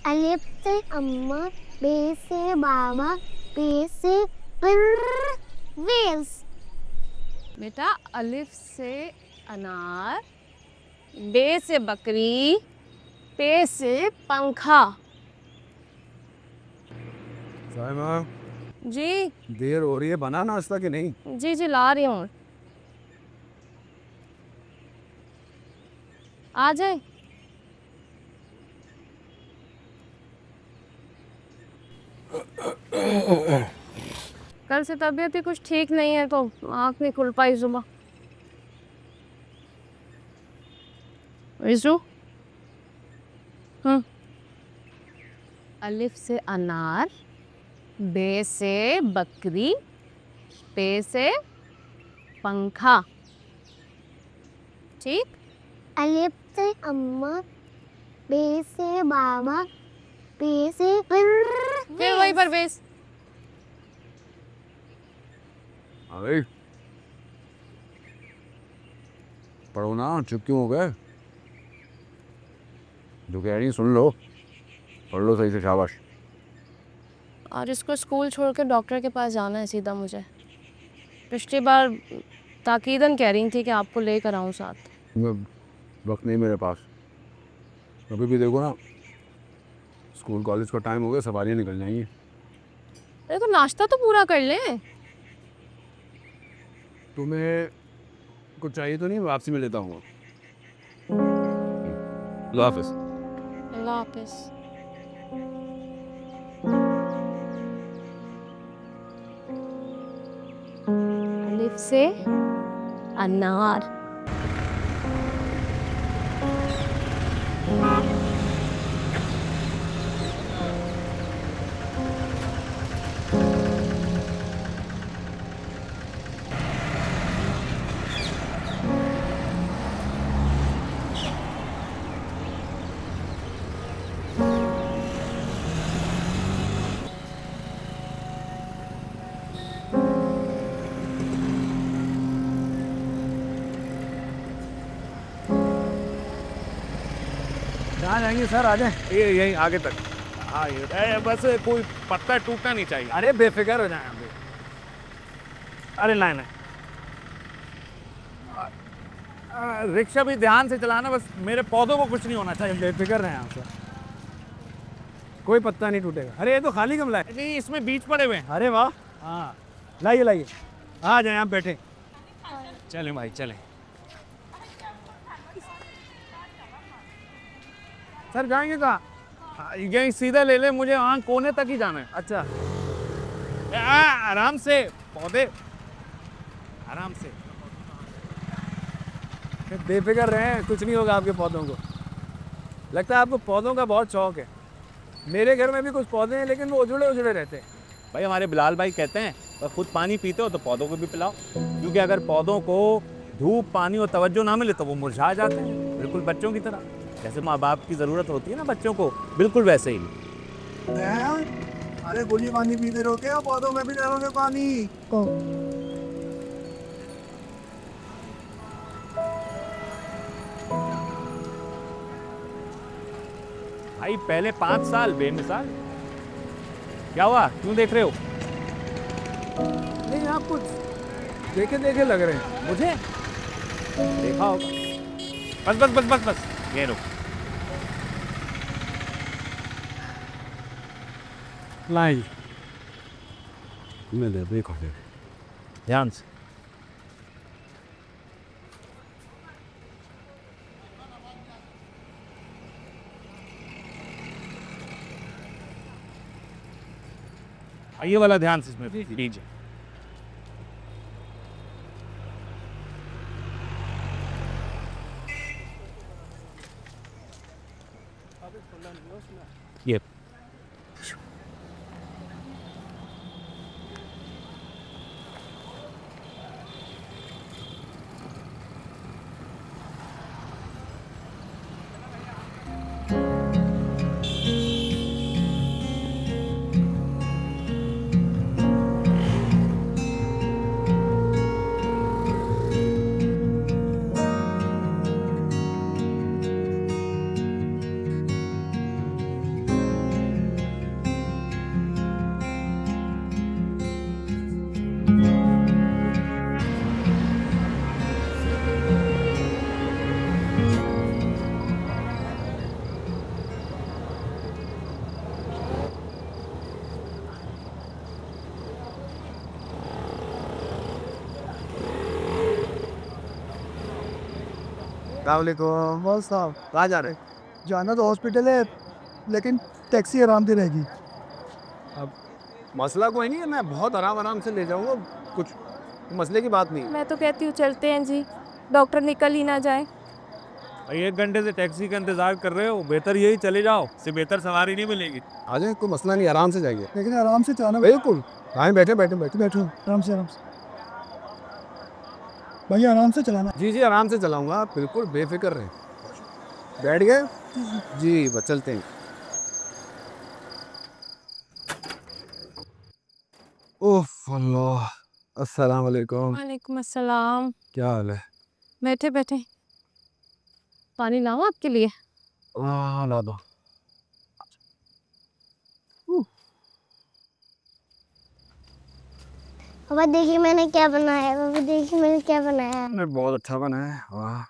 अलिफ से अम्मा, बे से बाबा, पे से वेल्स। बेटा अलिफ से अनार, बे से बकरी, पे से पंखा। साहिमा, जी देर हो रही है, बना नाश्ता कि नहीं? जी जी ला रही हूँ। आ जाए। कल से तबीयत ही कुछ ठीक नहीं है तो आँख नहीं खुल पाई सुबह। इजू अलिफ से अनार, बे से बकरी, पे से पंखा। ठीक। अलिफ से अम्मा, बे से बाबा, पे से फिर वही पर बेस। आ गई। पढ़ो ना, चुप क्यों हो गए? जो कह रही सुन लो, पढ़ लो सही से, शाबाश। और इसको स्कूल छोड़ के डॉक्टर के पास जाना है सीधा मुझे। पिछली बार ताकीदन कह रही थी कि आपको लेकर आऊँ साथ। वक्त नहीं मेरे पास। कभी भी देखो ना, स्कूल कॉलेज का टाइम हो गया, सवारियाँ निकल जाएंगी। अरे तो नाश्ता तो पूरा कर लें। तुम्हें कुछ चाहिए तो नहीं? वापसी में लेता हूँ। अल्लाह हाफिज। अल्लाह हाफिज। अलिफ से अनार, कहाँ जाएंगे सर? आ जाए। ये यहीं आगे तक। हाँ ये बस कोई पत्ता टूटना नहीं चाहिए। अरे बेफिक्र हो जाए अभी। अरे नहीं नहीं, रिक्शा भी ध्यान से चलाना, बस मेरे पौधों को कुछ नहीं होना चाहिए। बेफिक्र रहें आप सर, कोई पत्ता नहीं टूटेगा। अरे ये तो खाली गमला है। नहीं, इसमें बीज पड़े हुए हैं। अरे वाह, हाँ लाइए लाइए, आ जाए आप बैठे। चले भाई चले। सर जाएंगे कहाँ? यही सीधा ले ले, मुझे वहाँ कोने तक ही जाना है। अच्छा, आराम से, पौधे आराम से। बेफिक्र रहें, कुछ नहीं होगा आपके पौधों को। लगता है आपको पौधों का बहुत शौक है। मेरे घर में भी कुछ पौधे हैं, लेकिन वो उजड़े उजड़े रहते हैं। भाई हमारे बिलाल भाई कहते हैं, और खुद पानी पीते हो तो पौधों को भी पिलाओ, क्योंकि अगर पौधों को धूप पानी और तवज्जो ना मिले तो वो मुरझा जाते हैं, बिल्कुल बच्चों की तरह। जैसे माँ बाप की ज़रूरत होती है ना बच्चों को, बिल्कुल वैसे ही। अरे गोली पानी पीते रहो क्या? पौधों में भी डालोगे पानी? भाई पहले 5 साल बेमिसाल। क्या हुआ, क्यों देख रहे हो नहीं, आप कुछ देखे देखे लग रहे हैं। मुझे? देखा होगा। बस बस बस बस बस, ये रो। लाई मैं दे देखो दे। ध्यान से। ये वाला ध्यान से इसमें दीजिए। ये वालेकुम। बस साहब, कहाँ जा रहे हैं? जाना तो हॉस्पिटल है, लेकिन टैक्सी आराम से रहेगी। अब मसला कोई नहीं है, मैं बहुत आराम आराम से ले जाऊंगा, कुछ मसले की बात नहीं है। मैं तो कहती हूँ चलते हैं जी, डॉक्टर निकल ही ना जाए। भाई 1 घंटे से टैक्सी का इंतजार कर रहे हो, बेहतर यही चले जाओ, इससे बेहतर सवारी नहीं मिलेगी। आ जाए, कोई मसला नहीं, आराम से जाइए। लेकिन आराम से चलाना। बिल्कुल। हाँ, बैठे बैठे बैठे। बैठो, आराम से आराम से। भैया आराम से चलाना। जी जी, आराम से चलाऊंगा, आप बिल्कुल बेफिक्र रहें। बैठ गए? जी बस चलते हैं। ओह अल्लाह, अस्सलाम वालेकुम। वालेकुम अस्सलाम। क्या हाल है? बैठे बैठे। पानी लाऊं आपके लिए? हाँ ला दो। पापा देखिए मैंने क्या बनाया है, पापा देखिए मैंने क्या बनाया है, आपने बहुत अच्छा बना है, वाह।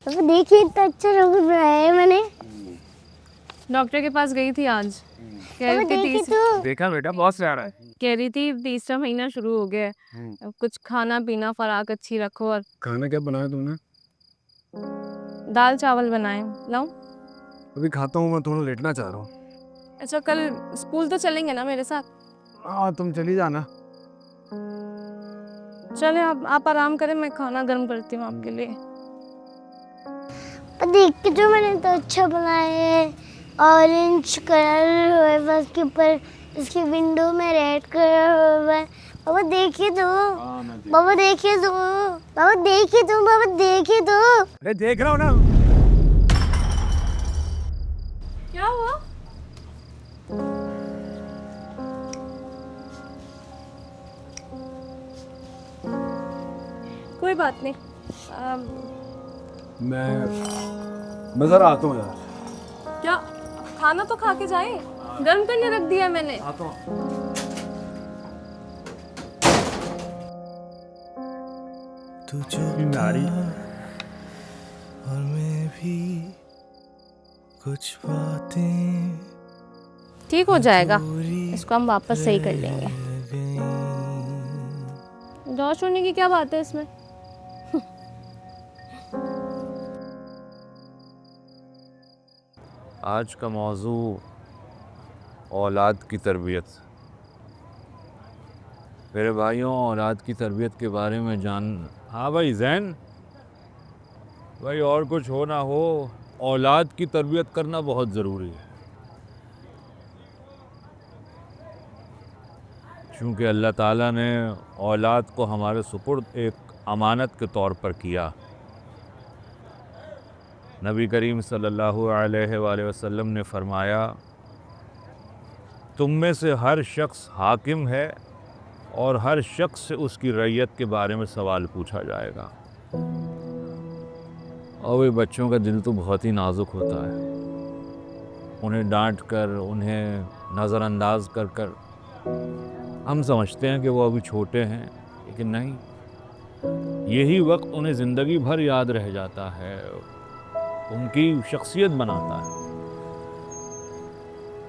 पापा देखिए इतना अच्छा रोगन बनाया है मैंने। डॉक्टर के पास गई थी आज, कह पापा रही थी देखिए तीस तो। देखा बेटा, बहुत प्यारा है। कह रही थी तीसरा महीना शुरू हो गया है, अब कुछ खाना पीना फराक अच्छी रखो। और खाना क्या बनाया तुमने? दाल चावल बनाए, लाऊं? अभी खाता हूँ, मैं थोड़ा लेटना चाह रहा हूँ। अच्छा कल स्कूल तो चलेंगे ना मेरे साथ? हाँ तुम चली जाना। चले आप आराम करें, मैं खाना गर्म करती हूँ आपके लिए। पापा देख के जो मैंने तो अच्छा बनाया है, ऑरेंज कलर हुआ है बस के ऊपर, इसकी विंडो में रेड कलर हुआ है। पापा देखिए तो, पापा देखिए तो, पापा देखिए तो, पापा देखिए तो। अरे देख रहा हूँ ना। क्या हुआ? कोई बात नहीं। मैं जरा आता हूँ यार। क्या खाना तो खा के जाए, गर्म करने रख दिया है मैंने। आता हूँ। तू चुप था और मैं भी कुछ बातें ठीक हो जाएगा, इसको हम वापस सही कर लेंगे। जोश होने की क्या बात है इसमें? आज का मौजू औलाद की तरबियत। मेरे भाइयों, औलाद की तरबियत के बारे में जान। हाँ भाई जैन भाई, और कुछ हो ना हो, औलाद की तरबियत करना बहुत ज़रूरी है, क्योंकि अल्लाह ताला ने औलाद को हमारे सुपुर्द एक अमानत के तौर पर किया। नबी करीम सल्लल्लाहु अलैहि वसल्लम ने फरमाया, तुम में से हर शख्स हाकिम है और हर शख्स से उसकी रैयत के बारे में सवाल पूछा जाएगा। और वे बच्चों का दिल तो बहुत ही नाजुक होता है, उन्हें डांट कर, उन्हें नज़रअंदाज कर कर हम समझते हैं कि वो अभी छोटे हैं, लेकिन नहीं, यही वक्त उन्हें ज़िंदगी भर याद रह जाता है, उनकी शख्सियत बनाता है।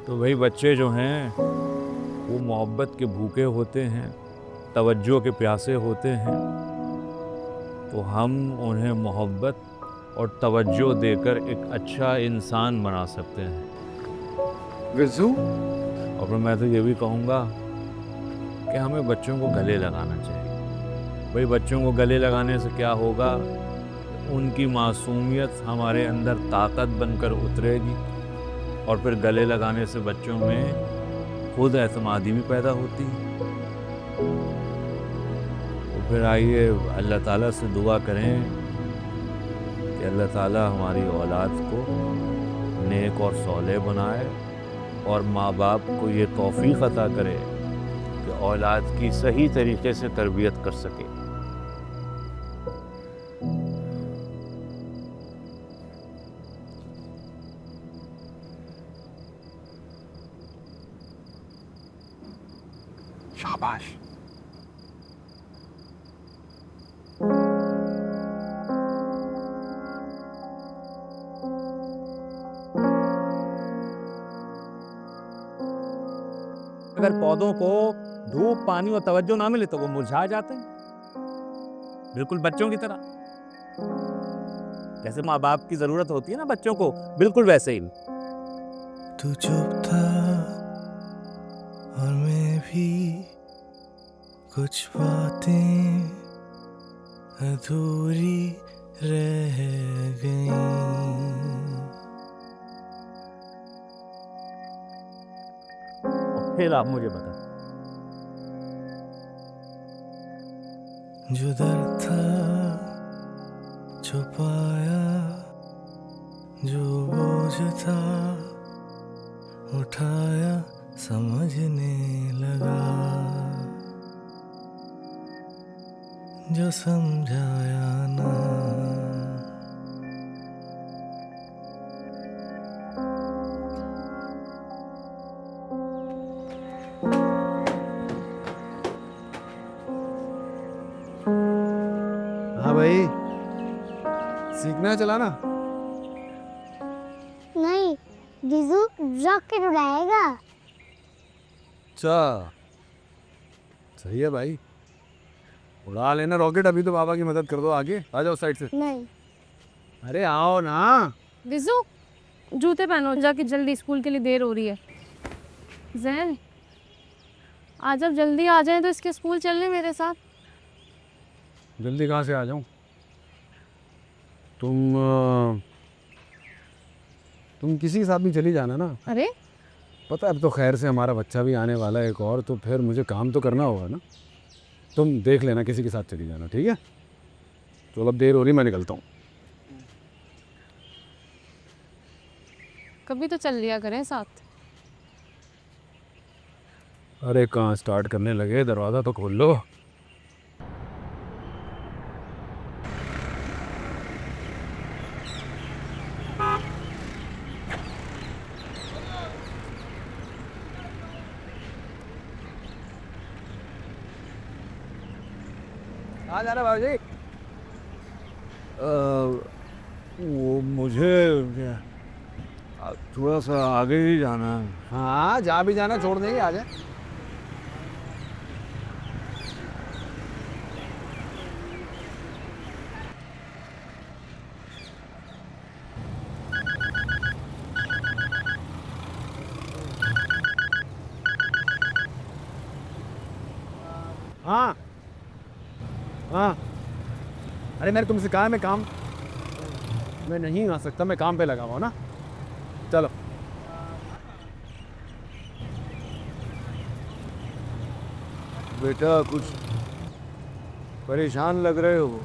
तो वही बच्चे जो हैं वो मोहब्बत के भूखे होते हैं, तवज्जो के प्यासे होते हैं, तो हम उन्हें मोहब्बत और तवज्जो देकर एक अच्छा इंसान बना सकते हैं। विज़ू? और फिर मैं तो ये भी कहूँगा कि हमें बच्चों को गले लगाना चाहिए। भाई बच्चों को गले लगाने से क्या होगा, उनकी मासूमियत हमारे अंदर ताकत बनकर उतरेगी, और फिर गले लगाने से बच्चों में खुद एतमादी भी पैदा होती है। तो फिर आइए अल्लाह ताला से दुआ करें कि अल्लाह ताला हमारी औलाद को नेक और सौले बनाए, और माँ बाप को ये तौफीक अता करे कि औलाद की सही तरीके से तरबियत कर सके। शाबाश। अगर पौधों को धूप, पानी और तवज्जो ना मिले तो वो मुरझा जाते हैं, बिल्कुल बच्चों की तरह। जैसे माँ बाप की जरूरत होती है ना बच्चों को, बिल्कुल वैसे ही। तू चुप था और मैं भी कुछ बातें अधूरी रह गई। और फिर आप मुझे बता, जो दर्द था छुपाया, जो बोझ था उठाया, समझने लगा, जो समझाया ना। हाँ भाई, सीखना चला ना। नहीं, जीजू रॉकेट उड़ाएगा। अच्छा, सही है भाई, उड़ा लेना रॉकेट। अभी तो पापा की मदद कर दो, आगे आ जाओ साइड से। नहीं, अरे आओ ना। विजू जूते पहनो, जाके जल्दी, स्कूल के लिए देर हो रही है। जैन आज जब जल्दी आ जाए तो इसके स्कूल चलने मेरे साथ। जल्दी कहाँ से आ जाऊँ? तुम किसी के साथ भी चली जाना ना। अरे पता है अब तो खैर से हमारा बच्चा भी आने वाला है एक और, तो फिर मुझे काम तो करना होगा ना। तुम देख लेना, किसी के साथ चली जाना, ठीक है? चलो अब देर हो रही, मैं निकलता हूँ। कभी तो चल लिया करें साथ। अरे कहाँ स्टार्ट करने लगे, दरवाज़ा तो खोल लो। कहाँ जा रहा बाबूजी? वो मुझे थोड़ा सा आगे ही जाना है। हाँ, जहाँ भी जाना छोड़ देंगे, आ जाए। हाँ हाँ, अरे मैंने तुमसे कहा है मैं नहीं आ सकता, मैं काम पे लगा हुआ ना। चलो। बेटा कुछ परेशान लग रहे हो।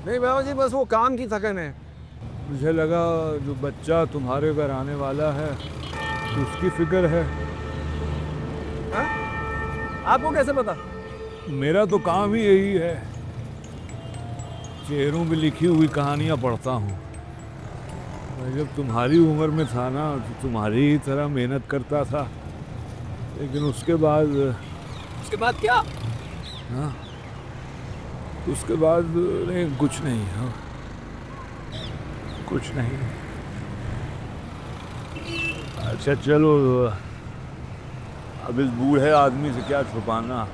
नहीं बाबा जी, बस वो काम की थकन है। मुझे लगा जो बच्चा तुम्हारे घर आने वाला है उसकी फिक्र है। हाँ? आपको कैसे पता? मेरा तो काम ही यही है, चेहरों में लिखी हुई कहानियाँ पढ़ता हूँ। मैं जब तुम्हारी उम्र में था ना तो तुम्हारी ही तरह मेहनत करता था, लेकिन उसके बाद क्या? हाँ, उसके बाद नहीं, कुछ नहीं। हाँ, कुछ नहीं। अच्छा चलो, अब इस बूढ़े आदमी से क्या छुपाना,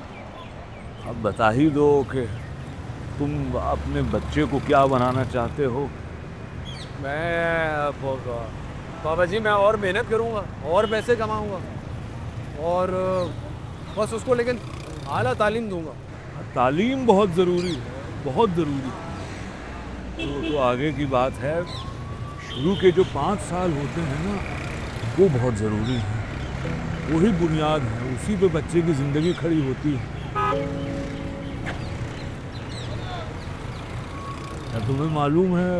अब बता ही दो कि तुम अपने बच्चे को क्या बनाना चाहते हो। मैं बाबा जी, मैं और मेहनत करूँगा और पैसे कमाऊँगा और बस उसको लेकिन आला तालीम दूंगा। तालीम बहुत ज़रूरी है, बहुत ज़रूरी। तो आगे की बात है। शुरू के जो 5 साल होते हैं ना, वो बहुत ज़रूरी है। वही बुनियाद है, उसी पे बच्चे की ज़िंदगी खड़ी होती है। क्या तुम्हें मालूम है,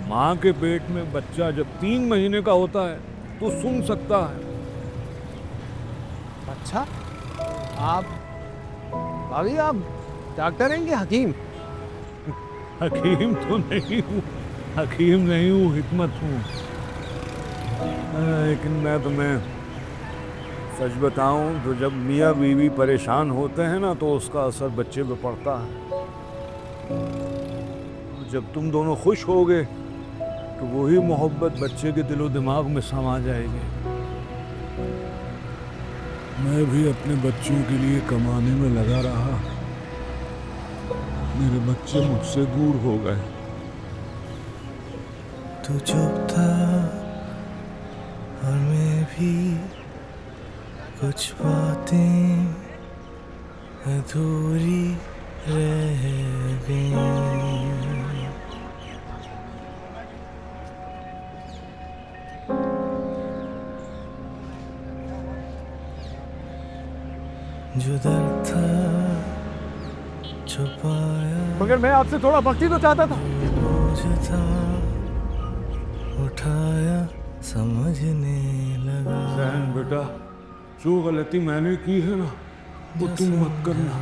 माँ के पेट में बच्चा जब 3 महीने का होता है तो सुन सकता है। अच्छा, आप भाभी आप डॉक्टर हैं कि हकीम? हकीम तो नहीं हूँ, हकीम नहीं हूँ, हिकमत हूँ। लेकिन मैं तुम्हें सच बताऊं तो जब मियाँ बीवी परेशान होते हैं ना तो उसका असर बच्चे पे पड़ता है। और जब तुम दोनों खुश होगे तो वही मोहब्बत बच्चे के दिलो दिमाग में समा जाएगी। मैं भी अपने बच्चों के लिए कमाने में लगा रहा, मेरे बच्चे मुझसे दूर हो गए। तू चुप था और मैं भी कुछ बातें अधूरी रह गई। जो दर्द था छुपाया मगर मैं आपसे थोड़ा भक्ति तो चाहता था। बोझ था उठाया समझने लगा। जहन बेटा, जो गलती मैंने की है ना वो तुम मत करना।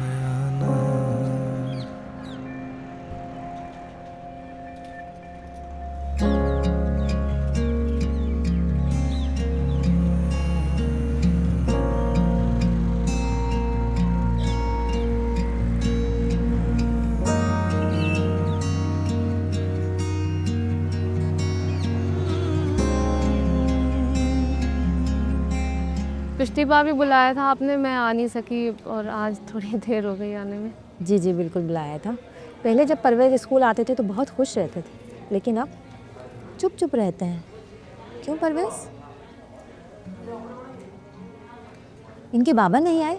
पिछली बार भी बुलाया था आपने, मैं आ नहीं सकी और आज थोड़ी देर हो गई आने में। जी जी बिल्कुल बुलाया था। पहले जब परवेज स्कूल आते थे तो बहुत खुश रहते थे, लेकिन अब चुप चुप रहते हैं। क्यों परवेज? इनके बाबा नहीं आए?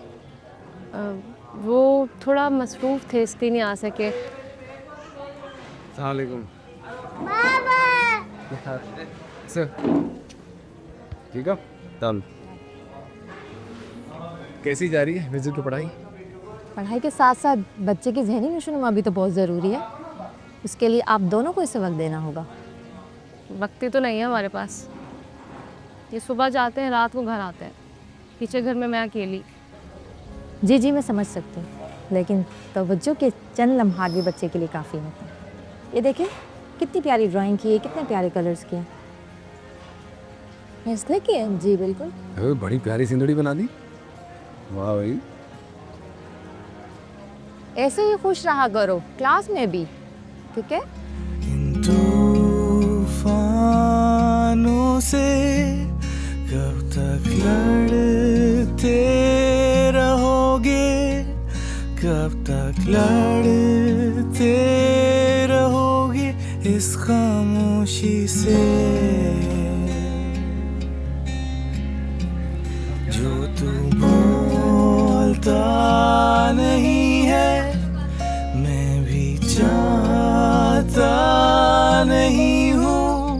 वो थोड़ा मसरूफ़ थे इसलिए नहीं आ सके। सलामुअलैकुम। ठीक है तब कैसी जा रही है विजिट की पढ़ाई? पढ़ाई के साथ साथ बच्चे की ज़हनी नशोनुमा भी तो बहुत ज़रूरी है। उसके लिए आप दोनों को इसे वक्त देना होगा। वक्त तो नहीं है हमारे पास। ये सुबह जाते हैं, रात को घर आते हैं। पीछे घर में मैं अकेली। जी जी मैं समझ सकती हूँ, लेकिन तवज्जो के चंद लम्हात भी बच्चे के लिए काफ़ी होते हैं। ये देखिए कितनी प्यारी ड्राइंग की है, कितने प्यारे कलर्स किए। इसने किए? जी बिल्कुल। बड़ी प्यारी सिंदड़ी बना दी। वाह भाई। ऐसे ही खुश रहा करो क्लास में भी, ठीक है? इन तूफानों से कब तक लड़ते रहोगे, कब तक लड़ते रहोगे इस खामोशी से जो तू बोलता नहीं है, मैं भी चाहता नहीं हूँ,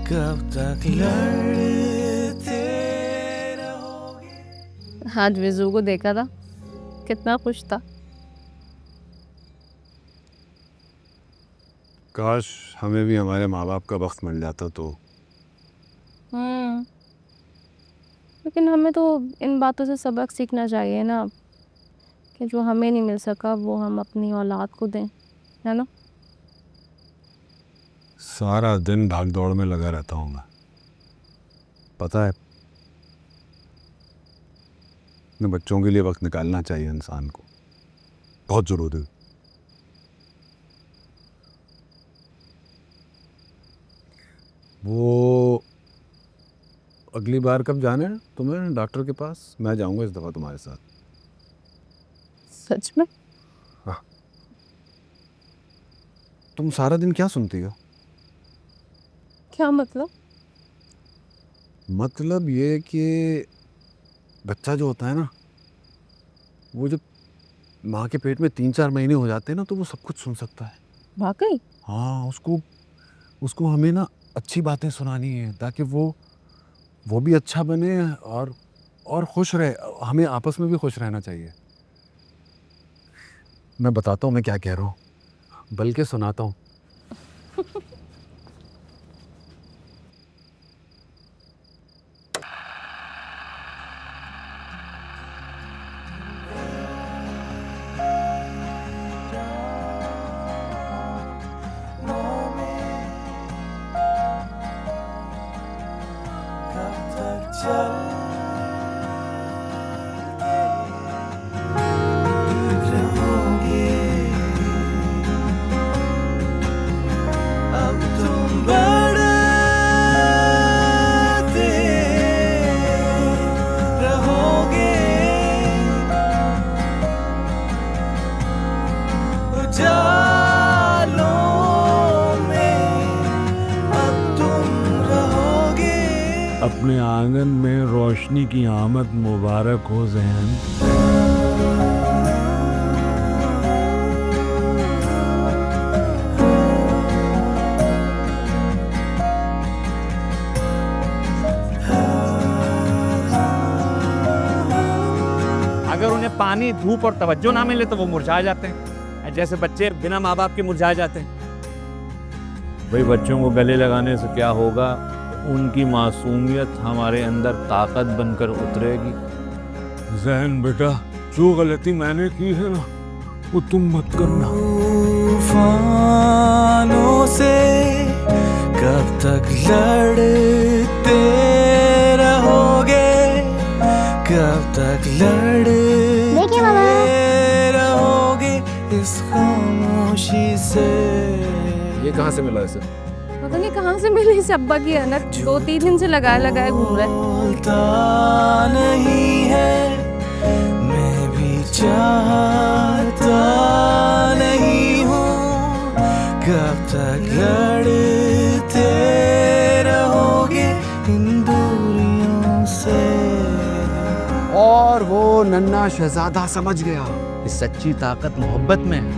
कब तक लड़ते रहोगे। आज विजू को देखा था, कितना खुश था। काश हमें भी हमारे माँ बाप का वक्त मिल जाता तो। लेकिन हमें तो इन बातों से सबक सीखना चाहिए ना, कि जो हमें नहीं मिल सका वो हम अपनी औलाद को दें, है ना? सारा दिन भाग दौड़ में लगा रहता हूँ मैं, पता है। अपने बच्चों के लिए वक्त निकालना चाहिए इंसान को, बहुत जरूरी। वो अगली बार कब जाना है तुम्हें डॉक्टर के पास? मैं जाऊंगा इस दफ़ा तुम्हारे साथ। सच में? हाँ। तुम सारा दिन क्या सुनती हो? क्या मतलब? मतलब ये कि बच्चा जो होता है ना, वो जब माँ के पेट में 3-4 महीने हो जाते हैं ना, तो वो सब कुछ सुन सकता है। वाकई? हाँ, उसको हमें ना अच्छी बातें सुनानी है ताकि वो भी अच्छा बने और खुश रहे। हमें आपस में भी खुश रहना चाहिए। मैं बताता हूँ मैं क्या कह रहा हूँ, बल्कि सुनाता हूँ। रहोगे अपने आंगन में रोशनी की आमद मुबारक हो ज़हन। अगर उन्हें पानी, धूप और तवज्जो ना मिले तो वो मुरझा जाते हैं, जैसे बच्चे बिना माँ बाप के मुरझा जाते हैं। भाई बच्चों को गले लगाने से क्या होगा? उनकी मासूमियत हमारे अंदर ताकत बनकर उतरेगी। ज़हन बेटा, जो गलती मैंने की है ना वो तुम मत करना। तूफानों से कब तक लड़ते रहोगे, कब तक देखिए बाबा। लड़ते रहोगे इस खामोशी से। ये कहाँ से मिला इसे? पता नहीं कहाँ से मिली इस अब्बा की अनक, 2-3 दिन से लगाए घूम रहा है। बोलता नहीं है, मैं भी चाहता नहीं हूँ, कब तक लड़ते रहोगे इन दूरियों से। और वो नन्हा शहजादा समझ गया कि सच्ची ताकत मोहब्बत में है,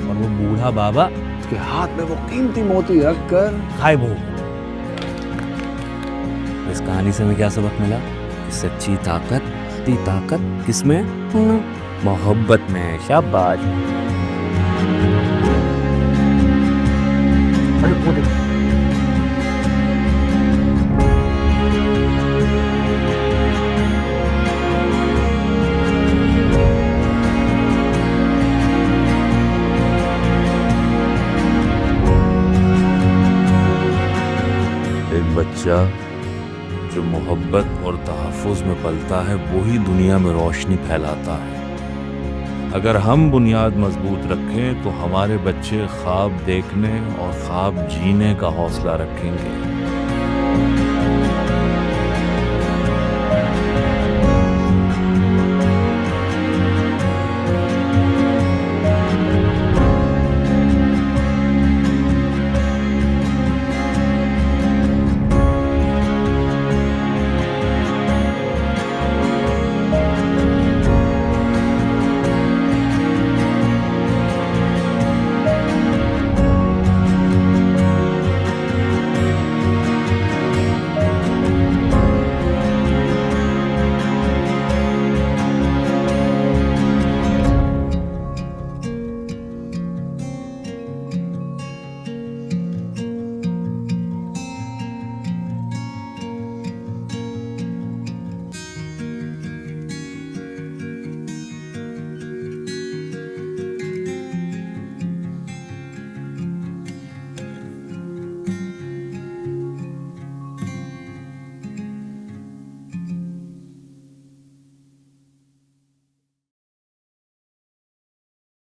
और वो बूढ़ा बाबा उसके हाथ में वो कीमती मोती रखकर गायब हो गया। इस कहानी से हमें क्या सबक मिला? कि सच्ची ताकत किसमें? मोहब्बत में है। शाबाश। एक बच्चा जो मोहब्बत और तहफ़्फ़ुज़ में पलता है वही दुनिया में रोशनी फैलाता है। अगर हम बुनियाद मजबूत रखें तो हमारे बच्चे ख्वाब देखने और ख्वाब जीने का हौसला रखेंगे।